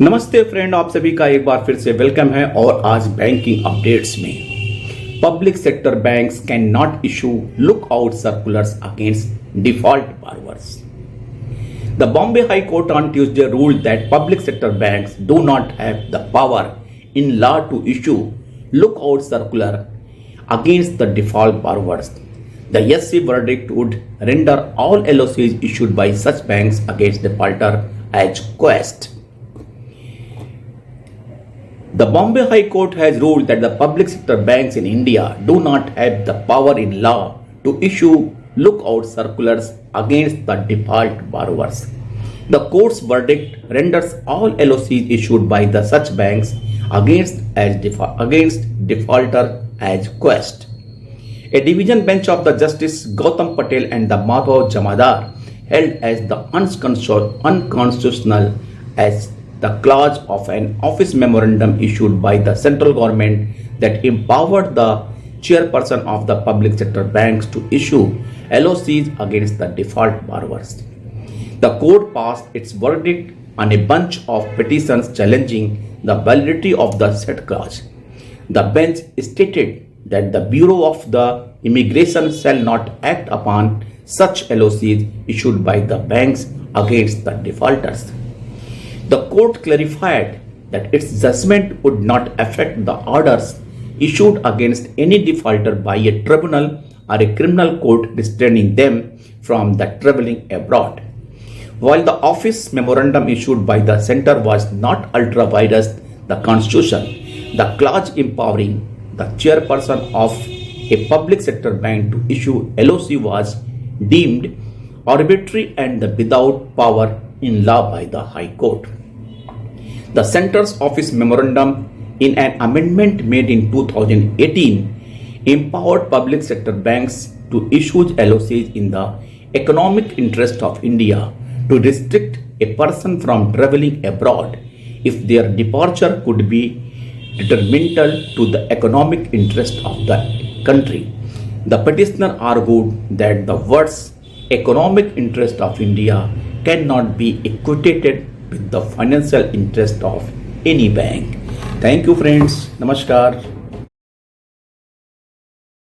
नमस्ते फ्रेंड, आप सभी का एक बार फिर से वेलकम है। और आज बैंकिंग अपडेट्स में public sector banks can not issue lookout circulars against default borrowers. The Bombay High Court on Tuesday ruled that public sector banks do not have the power in law to issue lookout circular against the default borrowers. The SC verdict would render all LOCs issued by such banks against defaulter as coerced. The Bombay High Court has ruled that the public sector banks in India do not have the power in law to issue lookout circulars against the default borrowers. The court's verdict renders all LOCs issued by the such banks against defaulter as coerced. A division bench of the Justice Gautam Patel and the Madhav Jamadar held as the unconstitutional as the clause of an office memorandum issued by the central government that empowered the chairperson of the public sector banks to issue LOCs against the default borrowers. The court passed its verdict on a bunch of petitions challenging the validity of the said clause. The bench stated that the Bureau of the Immigration shall not act upon such LOCs issued by the banks against the defaulters. The court clarified that its judgment would not affect the orders issued against any defaulter by a tribunal or a criminal court restraining them from the traveling abroad. While the office memorandum issued by the center was not ultra vires the constitution, the clause empowering the chairperson of a public sector bank to issue LOC was deemed arbitrary and without power in law by the High Court. The Centre's office memorandum, in an amendment made in 2018, empowered public sector banks to issue LOCs in the economic interest of India to restrict a person from traveling abroad if their departure could be detrimental to the economic interest of the country. The petitioner argued that the words economic interest of India cannot be equated with the financial interest of any bank. Thank you friends. Namaskar.